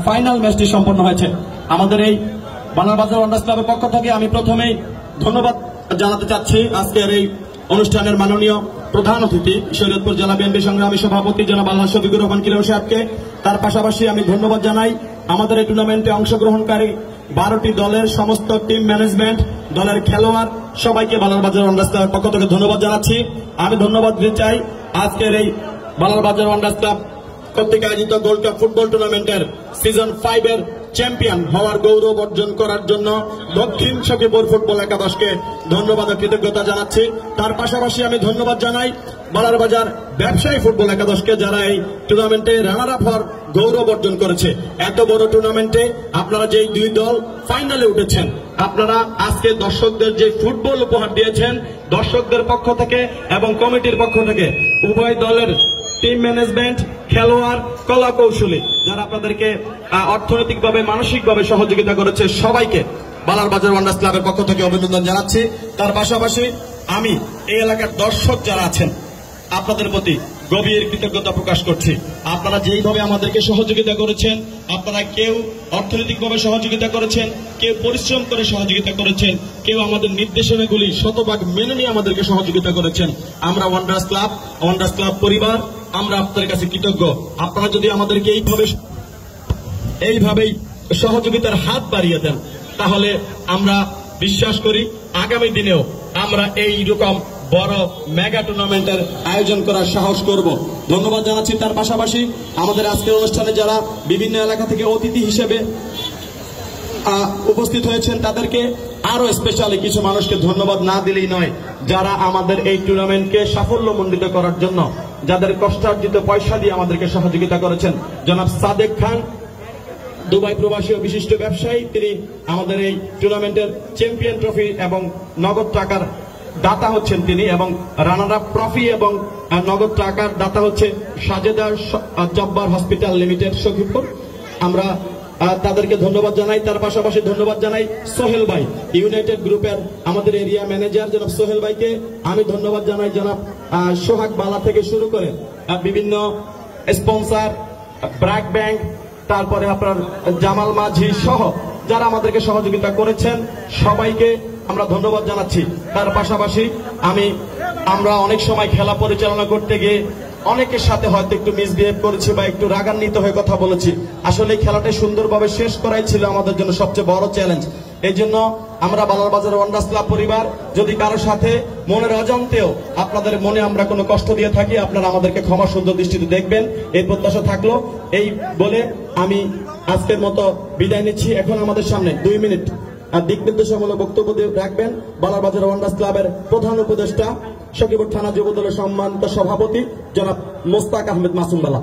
Final ম্যাচটি সম্পন্ন হয়েছে। আমাদের এই বানারবাজার ওয়ান্ডার্স ক্লাবের পক্ষ থেকে আমি প্রথমেই ধন্যবাদ জানাতে চাচ্ছি আজকের এই অনুষ্ঠানের মাননীয় প্রধান অতিথি শরীয়তপুর জেলা বিএনপি সংগ্রামী সভাপতি জনাব আলহাজ শফিকুর রহমান কিরণ সাহেবকে। তার পাশাপাশি আমি ধন্যবাদ জানাই আমাদের এই টুর্নামেন্টে অংশগ্রহণকারী 12টি দলের সমস্ত টিম ম্যানেজমেন্ট, দলের খেলোয়াড় সবাইকে বানারবাজার ওয়ান্ডার্স ক্লাবের পক্ষ থেকে ধন্যবাদ জানাচ্ছি। আমি ধন্যবাদ দিতে চাই আজকের এই বানারবাজার ওয়ান্ডার্স ক্লাব কর্তৃক আয়োজিত গোল্ড কাপ ফুটবল টুর্নামেন্টের সিজন 5 এর চ্যাম্পিয়ন হওয়ার গৌরব অর্জন করার জন্য দক্ষিণ সখীপুর ফুটবল একাদশকে ধন্যবাদ ও কৃতজ্ঞতা জানাচ্ছি। তার পাশাপাশি আমি ধন্যবাদ জানাই বানারবাজার ব্যবসায়ী ফুটবল একাদশকে, যারা এই টুর্নামেন্টে রানার আপ হওয়ার গৌরব অর্জন করেছে। এত বড় টুর্নামেন্টে আপনারা যে দুই দল ফাইনালে উঠেছেন, আপনারা আজকে দর্শকদের যে ফুটবল উপহার দিয়েছেন, দর্শকদের পক্ষ থেকে এবং কমিটির পক্ষ থেকে উভয় দলের টিম ম্যানেজমেন্ট, খেলোয়াড়, কলা কৌশলী যারা আপনাদেরকে অর্থনৈতিকভাবে মানসিকভাবে সহযোগিতা করেছে, সবাইকে বানারবাজার ওয়ান্ডার্স ক্লাবের পক্ষ থেকে অভিনন্দন জানাচ্ছি। তার পাশাপাশি আমি এই এলাকার দর্শক যারা আছেন আপনাদের প্রতি গভীর কৃতজ্ঞতা প্রকাশ করছি। আপনারা যেইভাবে আমাদেরকে সহযোগিতা করেছেন, আপনারা কেউ অর্থনৈতিকভাবে সহযোগিতা করেছেন, কেউ পরিশ্রম করে সহযোগিতা করেছেন, কেউ আমাদের নির্দেশনাগুলি শতভাগ মেনে নিয়ে আমাদেরকে সহযোগিতা করেছেন। আমরা ওয়ান্ডার্স ক্লাব পরিবার, আমরা আপনাদের কাছে কৃতজ্ঞ। আপনারা যদি আমাদেরকে এইভাবেই সহযোগিতার হাত বাড়িয়ে দেন, তাহলে আমরা বিশ্বাস করি আগামী দিনেও আমরা এইরকম বড় মেগা টুর্নামেন্টের আয়োজন করার সাহস করব। ধন্যবাদ জানাচ্ছি। তার পাশাপাশি আমাদের আজকের অনুষ্ঠানে যারা বিভিন্ন এলাকা থেকে অতিথি হিসেবে উপস্থিত হয়েছেন, তাদেরকে আরো স্পেশালি কিছু মানুষকে ধন্যবাদ না দিলেই নয়, যারা আমাদের এই টুর্নামেন্টকে সাফল্যমণ্ডিত করার জন্য যাদের কষ্টার্জিত পয়সা দিয়ে আমাদেরকে সহযোগিতা করেছেন। জনাব সাদেক খান, দুবাই প্রবাসী ও বিশিষ্ট ব্যবসায়ী, তিনি আমাদের এই টুর্নামেন্টের চ্যাম্পিয়ন ট্রফি এবং নগদ টাকার দাতা হচ্ছেন তিনি, এবং রানার আপ ট্রফি এবং নগদ টাকার দাতা হচ্ছে সাজেদা জব্বার হসপিটাল লিমিটেড সখীপুর। আমরা তাদেরকে ধন্যবাদ জানাই। তার পাশাপাশি ধন্যবাদ জানাই সোহেল ভাই, ইউনাইটেড গ্রুপের আমাদের এরিয়া ম্যানেজার জনাব সোহেল ভাইকে। আমি ধন্যবাদ জানাই জনাব সোহাগ বালা থেকে শুরু করে বিভিন্ন স্পন্সর, ব্র্যাক ব্যাংক, তারপরে আপনার জামাল মাঝি সহ যারা আমাদেরকে সহযোগিতা করেছেন, সবাইকে আমরা ধন্যবাদ জানাচ্ছি। তার পাশাপাশি আমরা অনেক সময় খেলা পরিচালনা করতে গিয়ে অনেকের সাথে হয়তো একটু মিসবিহেভ করেছি বা একটু রাগান্বিত হয়ে কথা বলেছি। আসলে এই খেলাটা সুন্দরভাবে শেষ করাই ছিল আমাদের জন্য সবচেয়ে বড় চ্যালেঞ্জ। এই জন্য আমরা বানারবাজার ওয়ান্ডার্স ক্লাব পরিবার, যদি কারোর সাথে মনের অজান্তেও আপনাদের মনে আমরা কোনো কষ্ট দিয়ে থাকি, আপনারা আমাদেরকে ক্ষমা সুন্দর দৃষ্টিতে দেখবেন, এই প্রত্যাশা থাকলো। এই বলে আমি আজকের মতো বিদায় নিচ্ছি। এখন আমাদের সামনে 2 মিনিট দিক নির্দেশমূলক বক্তব্য রাখবেন বানারবাজার ওয়ান্ডার্স ক্লাবের প্রধান উপদেষ্টা, সখীপুর থানা যুবদলের সম্মানিত সভাপতি জনাব মোস্তাক আহমেদ মাসুম বালা।